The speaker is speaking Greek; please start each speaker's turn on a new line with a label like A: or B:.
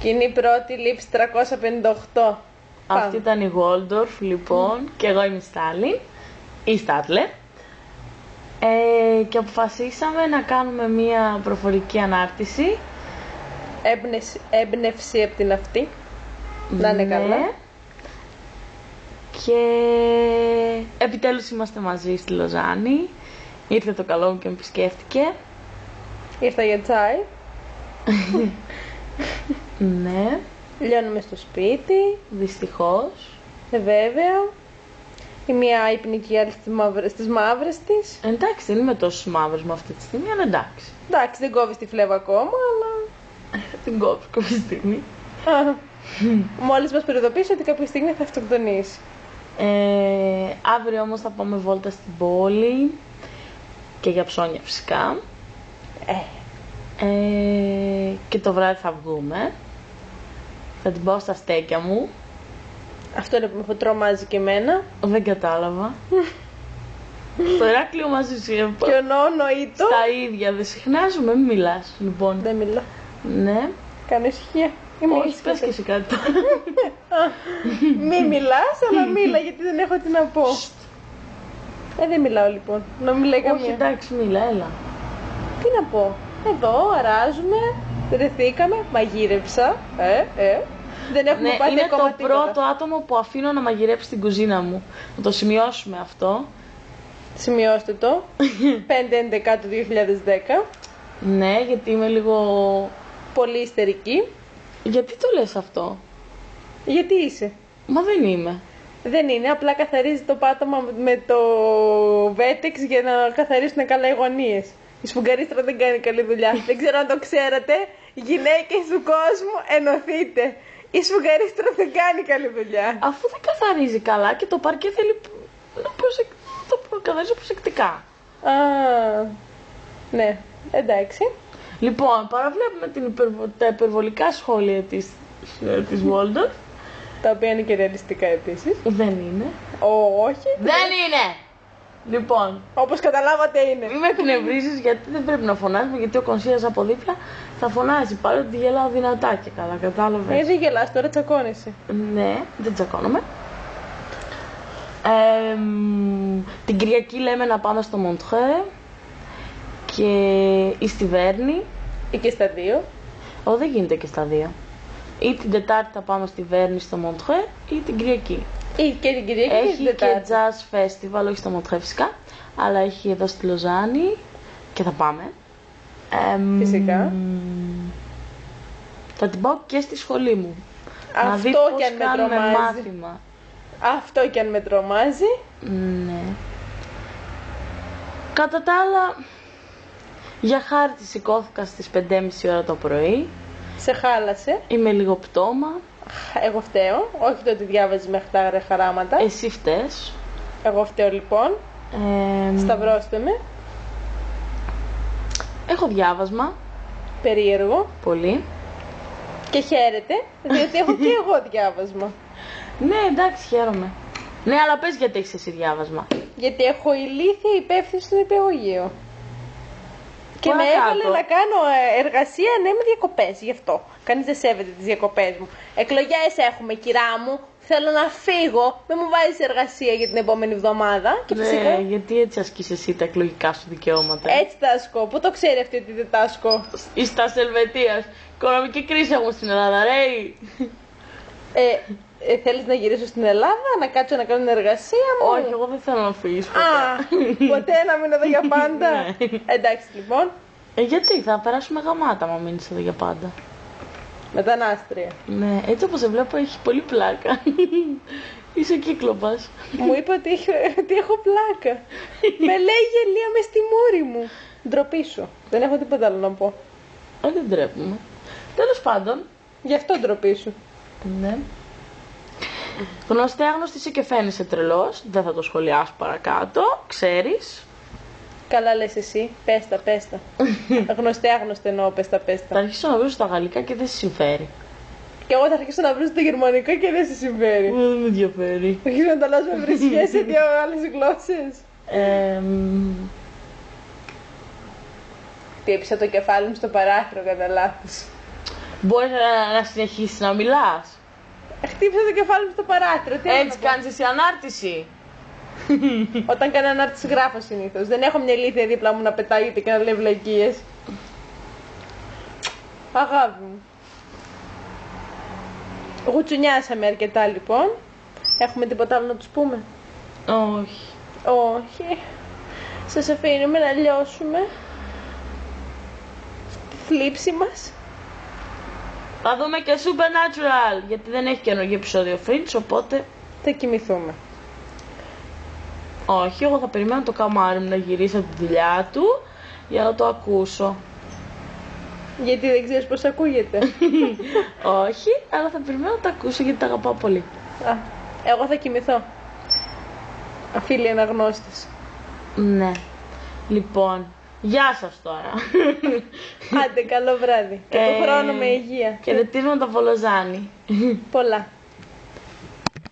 A: Σκηνή πρώτη, λήψη 358.
B: Αυτή ήταν η Waldorf, λοιπόν, και εγώ είμαι η Στάλιν, η Στάτλερ. Και αποφασίσαμε να κάνουμε μία προφορική ανάρτηση.
A: Έμπνευση από την αυτή. Να είναι καλά.
B: Και επιτέλους είμαστε μαζί στη Λοζάνη. Ήρθε το καλό μου και με επισκέφτηκε.
A: Ήρθα για τσάι.
B: Ναι.
A: Λιώνουμε στο σπίτι.
B: Δυστυχώς.
A: Βέβαια. Η μία άϊπνη, η άλλη στις μαύρες της.
B: Εντάξει, δεν είμαι τόσο μαύρος με αυτή τη στιγμή, αλλά εντάξει.
A: Εντάξει, δεν κόβεις τη φλέβα ακόμα, αλλά...
B: Την κόψω κάποια στιγμή.
A: Μόλις μας προειδοποίησε ότι κάποια στιγμή θα αυτοκτονήσει.
B: Αύριο όμως θα πάμε βόλτα στην πόλη. Και για ψώνια φυσικά. Και το βράδυ θα βγούμε. Θα την πάω στα στέκια μου.
A: Αυτό είναι που με τρομάζει και εμένα.
B: Δεν κατάλαβα. Το Ηράκλειο μαζί σου.
A: Ποιονόνοητο.
B: Στα ίδια, δεν συχνάζουμε, μην μιλάς. Λοιπόν.
A: Δεν μιλώ.
B: Ναι.
A: Κάνω ησυχία.
B: Όχι, πες και εσύ κάτι.
A: Μη μιλάς, αλλά μίλα, γιατί δεν έχω τι να πω. Δεν μιλάω λοιπόν. Να μιλάει καμία.
B: Όχι, εντάξει, μίλα, έλα.
A: Τι να πω. Εδώ αράζουμε, βρεθήκαμε, μαγείρεψα. Δεν έχουμε πάει
B: είναι
A: ακόμα
B: το
A: τίποτα.
B: πρώτο άτομο που αφήνω να μαγειρέψει στην κουζίνα μου. Να το σημειώσουμε αυτό.
A: Σημειώστε το. 5/11 του 2010.
B: Ναι, γιατί είμαι λίγο...
A: Πολύ ιστερική.
B: Γιατί το λες αυτό?
A: Γιατί είσαι?
B: Μα δεν είμαι.
A: Δεν είναι, απλά καθαρίζει το πάτωμα με το βέτεξ για να καθαρίσουν καλά οι γωνίες. Η σφουγγαρίστρα δεν κάνει καλή δουλειά. Δεν ξέρω αν το ξέρατε. Γυναίκες του κόσμου, ενωθείτε. Η σφουγγαρίστρα δεν κάνει καλή δουλειά.
B: Αφού δεν καθαρίζει καλά και το παρκέ θέλει να το καθαρίζει προσεκτικά.
A: Ναι, εντάξει.
B: Λοιπόν, παραβλέπουμε τα υπερβολικά σχόλια της Waldorf.
A: Τα οποία είναι και ρεαλιστικά επίσης.
B: Δεν είναι.
A: Όχι.
B: Δεν είναι! Λοιπόν.
A: Όπως καταλάβατε είναι.
B: Μην με εκνευρίζεις, γιατί δεν πρέπει να φωνάζουμε, γιατί ο κονσίας από δίπλα θα φωνάζει. Παρότι γελάω δυνατά και καλά, κατάλαβες.
A: Δεν γελάς, τώρα τσακώνεσαι.
B: Ναι, δεν τσακώνομαι. Την Κυριακή λέμε να πάμε στο Μοντρέ και στη Βέρνη.
A: Ή και στα δύο.
B: Δεν γίνεται και στα δύο. Ή την Τετάρτη θα πάμε στη Βέρνη στο Μοντρέ ή την Κυριακή.
A: Ή και την Κυριακή
B: έχει
A: και την Τετάρτη.
B: και jazz festival, όχι στο Μοντρέ φυσικά, αλλά έχει εδώ στη Λοζάνη και θα πάμε.
A: Φυσικά.
B: Θα την πάω και στη σχολή μου.
A: Αυτό
B: να δει
A: και
B: πώς
A: αν με
B: κάνουμε
A: τρομάζει.
B: μάθημα.
A: Αυτό και αν με τρομάζει.
B: Ναι. Κατά τα άλλα, για χάρη της σηκώθηκα στις 5:30 ώρα το πρωί.
A: Σε χάλασε.
B: Είμαι λίγο πτώμα.
A: Εγώ φταίω. Όχι το ότι διάβαζες μέχρι τα χαράματα.
B: Εσύ φταίς.
A: Εγώ φταίω λοιπόν. Σταυρώστε με.
B: Έχω διάβασμα.
A: Περίεργο.
B: Πολύ.
A: Και χαίρετε, διότι έχω και εγώ διάβασμα.
B: Ναι, εντάξει, χαίρομαι. Ναι, αλλά πες γιατί έχεις εσύ διάβασμα.
A: Γιατί έχω ηλίθια υπεύθυνη στο νηπιαγωγείο. Και με έβαλε να κάνω εργασία, ναι, με διακοπές, γι' αυτό. Κανείς δεν σέβεται τις διακοπές μου. Εκλογές έχουμε, κυρά μου. Θέλω να φύγω. Μην μου βάζεις εργασία για την επόμενη εβδομάδα. Και
B: ναι,
A: φυσικά...
B: γιατί έτσι ασκείς εσύ τα εκλογικά σου δικαιώματα.
A: Έτσι τα ασκώ. Πού το ξέρει αυτή ότι δεν τα ασκώ.
B: Είσαι τα Ελβετίας. Οικονομική κρίση έχουμε στην Ελλάδα, ρε.
A: Θέλεις να γυρίσω στην Ελλάδα, να κάτσω να κάνω την εργασία μου?
B: Όχι, εγώ δεν θέλω να φύγεις ποτέ.
A: Ποτέ να μείνω εδώ για πάντα. Εντάξει λοιπόν.
B: Γιατί θα περάσουμε γαμάτα μα μείνεις εδώ για πάντα.
A: Μετανάστρια.
B: Ναι, έτσι όπως σε βλέπω έχει πολύ πλάκα. Είσαι κύκλοπας.
A: Μου είπε ότι έχω πλάκα. Με λέει γελία μες στη μούρη μου. Ντροπή σου. Δεν έχω τίποτα άλλο να πω.
B: Δεν ντρέπουμε. Τέλος πάντων.
A: Γι' αυτό ντροπή σου.
B: Ναι. Γνωστέ άγνωστη είσαι και φαίνεσαι τρελός. Δεν θα το σχολιάσω παρακάτω. Ξέρεις.
A: Καλά λες εσύ. Πέστα. Γνωστέ άγνωστο εννοώ. Πέστα.
B: Θα αρχίσω να βρω στα γαλλικά και δεν σε συμφέρει.
A: Και εγώ θα αρχίσω να βρω στα γερμανικά και δεν σε συμφέρει.
B: Δεν με ενδιαφέρει.
A: Θα αρχίσω να τα αλλάζω με βρισιές σε δύο άλλες γλώσσες.
B: Τι
A: έπεισα το κεφάλι μου στο παράθυρο κατά λάθος.
B: Μπορείς να συνεχίσεις να μιλάς.
A: Χτύπησα το κεφάλι μου στο παράθυρο. Τι
B: Έτσι κάνεις εσύ ανάρτηση.
A: Όταν κάνω ανάρτηση γράφω συνήθως. Δεν έχω μια ηλίθεια δίπλα μου να πετάγεται και να λέει βλακίες. Αγάπη μου. Γουτσουνιάσαμε αρκετά λοιπόν. Έχουμε τίποτα άλλο να τους πούμε?
B: Όχι.
A: Όχι. Σας αφήνουμε να λιώσουμε στη θλίψη μας.
B: Θα δούμε και Supernatural, γιατί δεν έχει καινούργιο επεισόδιο Fringe, οπότε
A: Θα κοιμηθούμε.
B: όχι, εγώ θα περιμένω το καμάρι μου να γυρίσει από τη δουλειά του για να το ακούσω.
A: Γιατί δεν ξέρεις πώς ακούγεται.
B: Όχι, αλλά θα περιμένω να το ακούσω γιατί τα αγαπάω πολύ.
A: Α, εγώ θα κοιμηθώ. Αφίλοι αναγνώστες.
B: Ναι. Λοιπόν, γεια σας τώρα.
A: Άντε, καλό βράδυ. Και του χρόνου με υγεία.
B: Χαιρετίζουμε το Βολοζάνι.
A: Πολλά.